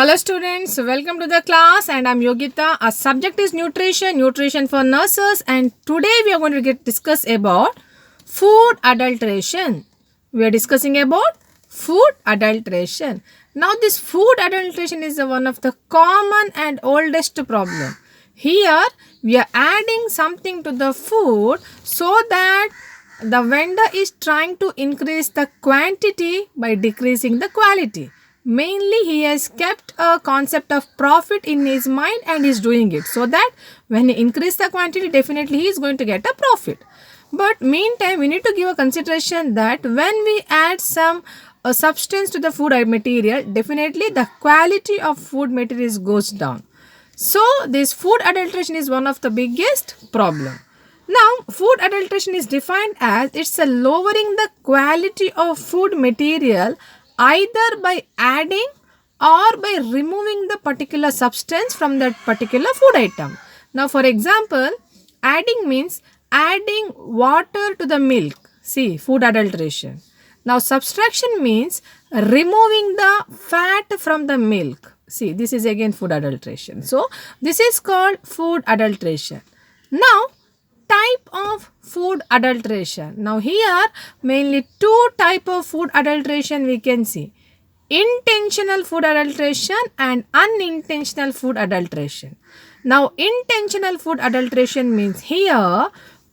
Hello students, welcome to the class and I'm Yogita. Our subject is nutrition for nurses, and today we are going to discuss about food adulteration. We are discussing about food adulteration. Now this food adulteration is one of the common and oldest problem. Here we are adding something to the food so that the vendor is trying to increase the quantity by decreasing the quality. Mainly he has kept a concept of profit in his mind and is doing it so that when he increase the quantity, definitely he is going to get a profit. But meantime, we need to give a consideration that when we add some substance to the food material, definitely the quality of food materials goes down. So this food adulteration is one of the biggest problem. Now, food adulteration is defined as it's a lowering the quality of food material either by adding or by removing the particular substance from that particular food item. Now, for example, adding means adding water to the milk. See, food adulteration. Now, subtraction means removing the fat from the milk. See, this is again food adulteration. So, this is called food adulteration. Now, type of food adulteration. Now here mainly two type of food adulteration we can see. Intentional food adulteration and unintentional food adulteration. Now intentional food adulteration means here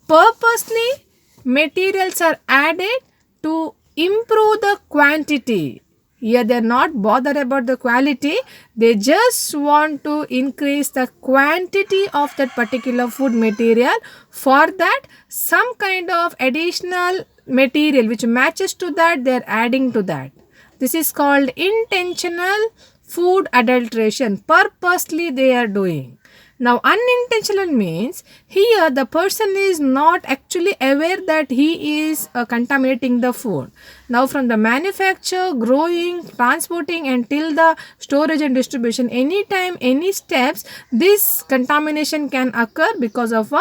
purposely materials are added to improve the quantity. Here they are not bothered about the quality, they just want to increase the quantity of that particular food material. For that, some kind of additional material which matches to that, they are adding to that. This is called intentional food adulteration. Purposely they are doing. Now, unintentional means here the person is not actually aware that he is contaminating the food. Now, from the manufacture, growing, transporting until the storage and distribution, anytime, any steps, this contamination can occur because of they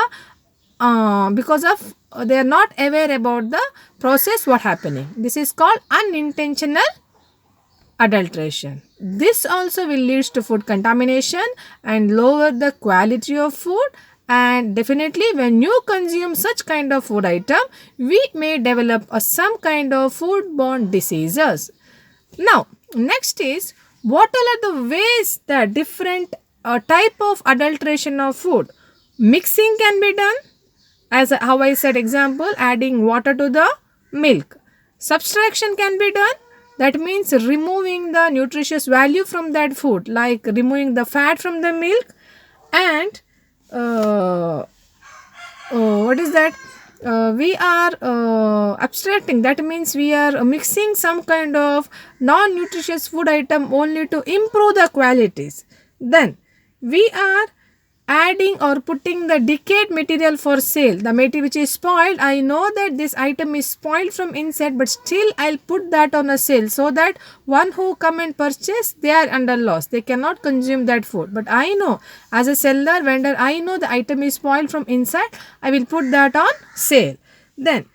are not aware about the process what happening. This is called unintentional adulteration. This also will lead to food contamination and lower the quality of food, and definitely when you consume such kind of food item, we may develop some kind of foodborne diseases. Now, next is what all are the ways that different type of adulteration of food. Mixing can be done, as how I said example, adding water to the milk. Subtraction can be done, that means removing the nutritious value from that food, like removing the fat from the milk. And what is that? We are abstracting, that means we are mixing some kind of non-nutritious food item only to improve the qualities. Then we are adding or putting the decayed material for sale. The material which is spoiled, I know that this item is spoiled from inside, but still I'll put that on a sale so that one who come and purchase, they are under loss, they cannot consume that food. But I know as a seller, vendor, I know the item is spoiled from inside, I will put that on sale. Then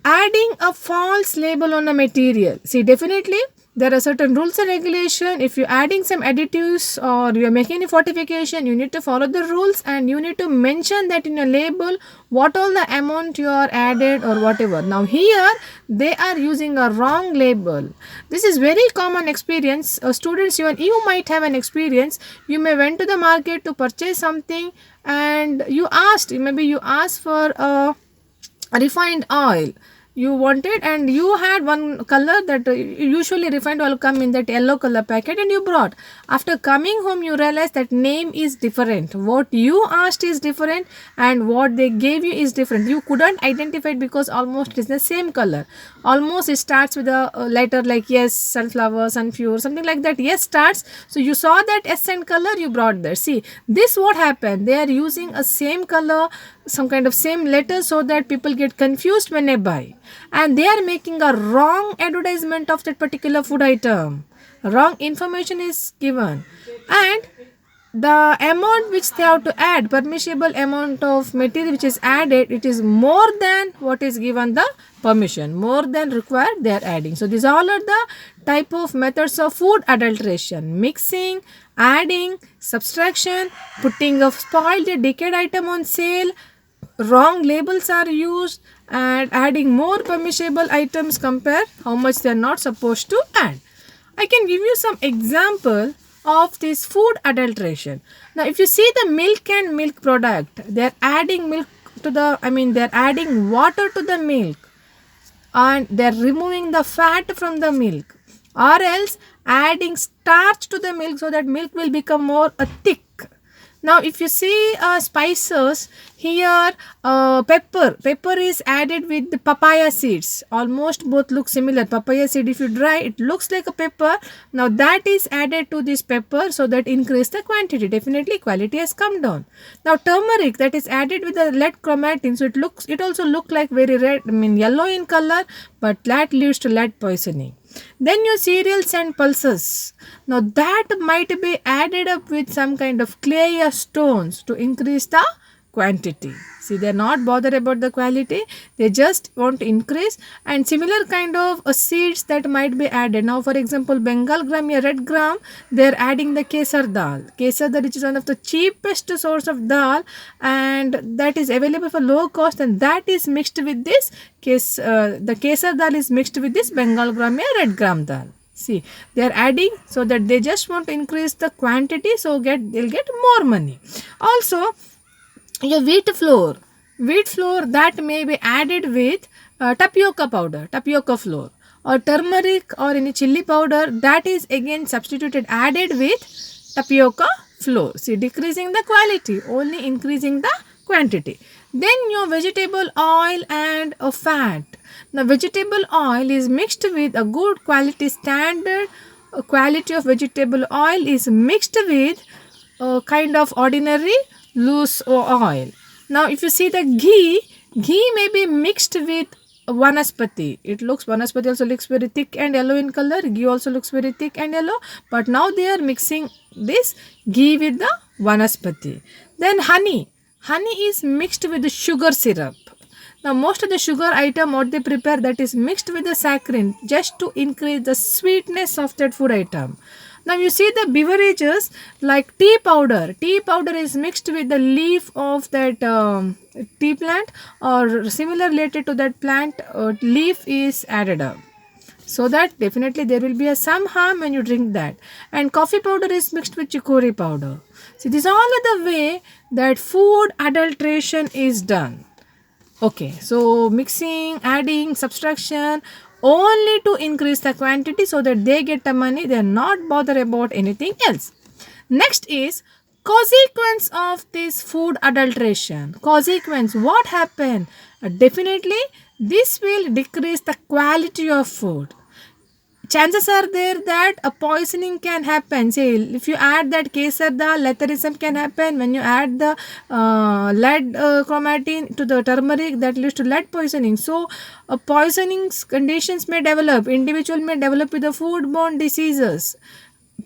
adding a false label on a material. See, definitely there are certain rules and regulation. If you're adding some additives or you're making any fortification, you need to follow the rules and you need to mention that in your label what all the amount you are added or whatever. Now here they are using a wrong label. This is very common experience. Students, you might have an experience. You may went to the market to purchase something and you asked, maybe you asked for a refined oil you wanted, and you had one color that usually refined oil come in that yellow color packet, and you brought. After coming home, you realized that name is different, what you asked is different, and what they gave you is different. You couldn't identify it because almost it is the same color. Almost it starts with a letter like yes, sunflower, sunflower, something like that. Yes starts. So you saw that S and color, you brought there. See, this what happened. They are using a same color, some kind of same letter, so that people get confused when they buy, and they are making a wrong advertisement of that particular food item. Wrong information is given, and the amount which they have to add, permissible amount of material which is added, it is more than what is given the permission, more than required they are adding. So these all are the type of methods of food adulteration: mixing, adding, subtraction, putting of spoiled decayed item on sale, wrong labels are used, and adding more permissible items compared how much they are not supposed to add. I can give you some example of this food adulteration. Now, if you see the milk and milk product, they are adding milk to the, they are adding water to the milk, and they are removing the fat from the milk, or else adding starch to the milk so that milk will become more thick. Now, if you see spices here, pepper is added with the papaya seeds. Almost both look similar. Papaya seed, if you dry, it looks like a pepper. Now, that is added to this pepper so that increase the quantity. Definitely, quality has come down. Now, turmeric, that is added with the lead chromatin. So it also look like very red, yellow in color, but that leads to lead poisoning. Then your cereals and pulses. Now that might be added up with some kind of clay or stones to increase the quantity. See, they are not bothered about the quality, they just want to increase. And similar kind of seeds that might be added. Now, for example, Bengal gram or red gram, they are adding the kesar dal. Kesar dal, which is one of the cheapest source of dal, and that is available for low cost, and that is mixed with this the kesar dal is mixed with this Bengal gram or red gram dal. See, they are adding so that they just want to increase the quantity, so they'll get more money. Also, your wheat flour that may be added with tapioca flour, or turmeric or any chili powder, that is again substituted, added with tapioca flour. See, decreasing the quality, only increasing the quantity. Then your vegetable oil and fat. Now, vegetable oil is mixed with a good quality, standard quality of vegetable oil is mixed with a kind of ordinary loose oil. Now, if you see the ghee may be mixed with vanaspati. Vanaspati also looks very thick and yellow in color. Ghee also looks very thick and yellow. But now they are mixing this ghee with the vanaspati. Then honey is mixed with the sugar syrup. Now, most of the sugar item what they prepare, that is mixed with the saccharin just to increase the sweetness of that food item. Now, you see the beverages like tea powder. Tea powder is mixed with the leaf of that tea plant, or similar related to that plant leaf is added up. So that definitely there will be some harm when you drink that. And coffee powder is mixed with chicory powder. See, these all are the way that food adulteration is done. Okay, so mixing, adding, subtraction, only to increase the quantity so that they get the money. They are not bothered about anything else. Next is consequence of this food adulteration. Consequence, what happened? Definitely, this will decrease the quality of food. Chances are there that a poisoning can happen. Say, if you add that kesar dal, letharism can happen. When you add the lead chromatin to the turmeric, that leads to lead poisoning. So, poisoning conditions may develop. Individual may develop with the foodborne diseases.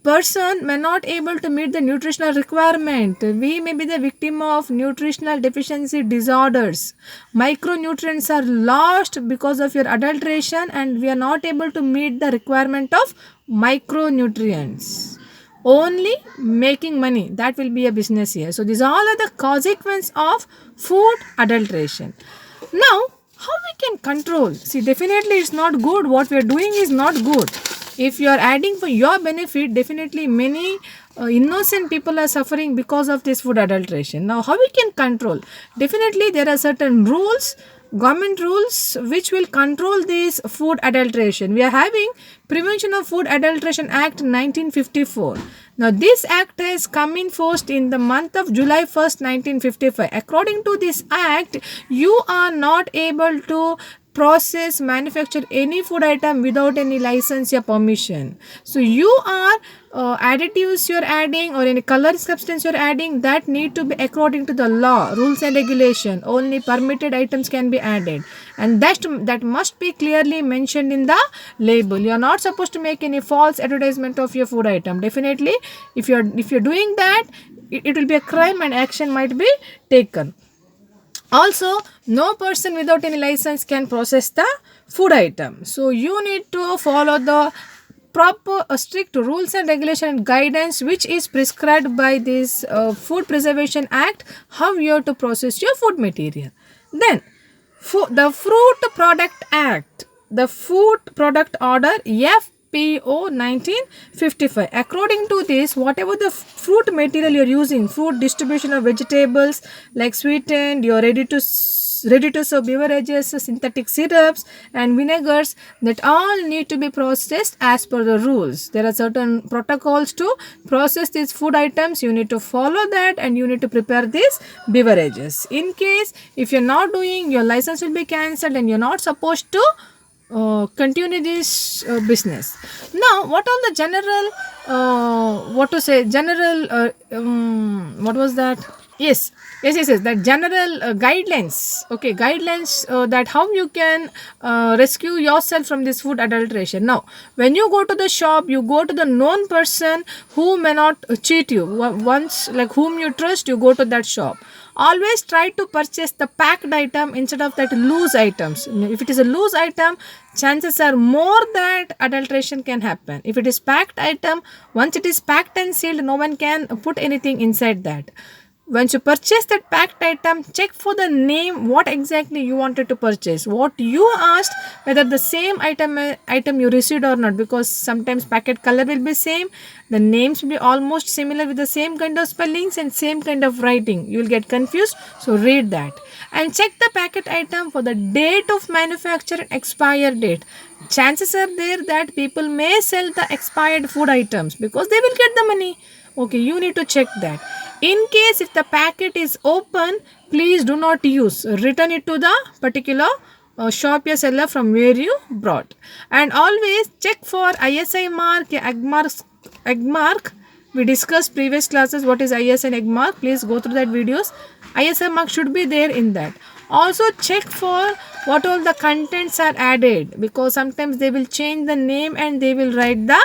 Person may not able to meet the nutritional requirement. We may be the victim of nutritional deficiency disorders. Micronutrients are lost because of your adulteration, and we are not able to meet the requirement of micronutrients. Only making money, that will be a business here. So these all are the consequence of food adulteration. Now, how we can control? See, definitely it's not good. What we are doing is not good. If you are adding for your benefit, definitely many innocent people are suffering because of this food adulteration. Now, how we can control? Definitely there are certain rules, government rules, which will control this food adulteration. We are having Prevention of Food Adulteration Act 1954. Now, this act has come in force in the month of July 1st, 1955. According to this act, you are not able to process, manufacture any food item without any license or permission. So you are additives you're adding or any color substance you're adding, that need to be according to the law, rules and regulation. Only permitted items can be added, and that must be clearly mentioned in the label. You are not supposed to make any false advertisement of your food item. Definitely, if you're doing that, it will be a crime and action might be taken. Also, no person without any license can process the food item. So you need to follow the proper strict rules and regulation and guidance which is prescribed by this Food Preservation Act, how you have to process your food material. Then the Fruit Product Act, the Food Product Order FPO 1955. According to this, whatever the fruit material you're using, fruit distribution of vegetables like sweetened, your ready to serve beverages, synthetic syrups and vinegars, that all need to be processed as per the rules. There are certain protocols to process these food items. You need to follow that and you need to prepare these beverages. In case if you're not doing, your license will be cancelled and you're not supposed to continue this business. Now, what are the general, what was that? Yes, that general guidelines, okay, guidelines that how you can rescue yourself from this food adulteration. Now, when you go to the shop, you go to the known person who may not cheat you. Once, like whom you trust, you go to that shop. Always try to purchase the packed item instead of that loose items. If it is a loose item, chances are more that adulteration can happen. If it is packed item, once it is packed and sealed, no one can put anything inside that. Once you purchase that packed item, check for the name, what exactly you wanted to purchase, what you asked, whether the same item you received or not, because sometimes packet color will be same, the names will be almost similar with the same kind of spellings and same kind of writing. You will get confused, so read that. And check the packet item for the date of manufacture and expire date. Chances are there that people may sell the expired food items because they will get the money. Okay, you need to check that. In case if the packet is open, please do not use. Return it to the particular shop or seller from where you brought. And always check for ISI mark, egg mark. We discussed previous classes what is ISI and egg mark. Please go through that videos. ISI mark should be there in that. Also check for what all the contents are added, because sometimes they will change the name and they will write the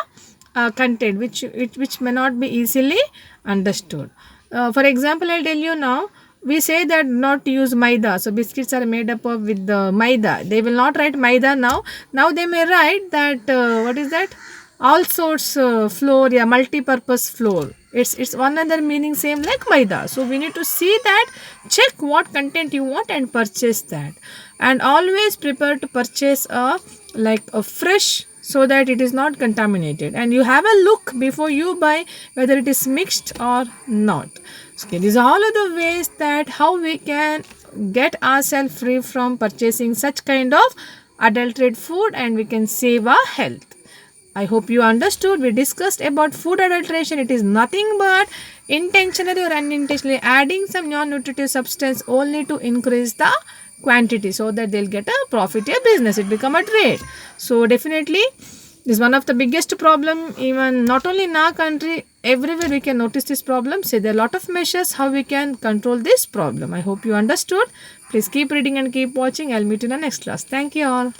content which may not be easily understood. For example, I'll tell you now, we say that not to use maida. So biscuits are made up of with the maida. They will not write maida now. Now they may write that what is that? All sorts flour, yeah, multi-purpose flour. It's one other meaning same like maida. So we need to see that, check what content you want and purchase that. And always prepare to purchase a fresh, so that it is not contaminated, and you have a look before you buy whether it is mixed or not. Okay, these are all of the ways that how we can get ourselves free from purchasing such kind of adulterated food and we can save our health. I hope you understood. We discussed about food adulteration. It is nothing but intentionally or unintentionally adding some non-nutritive substance only to increase the quantity so that they'll get a profit or business. It become a trade. So definitely this is one of the biggest problem, even not only in our country, everywhere we can notice this problem. So there are a lot of measures how we can control this problem. I hope you understood. Please keep reading and keep watching. I'll meet you in the next class. Thank you all.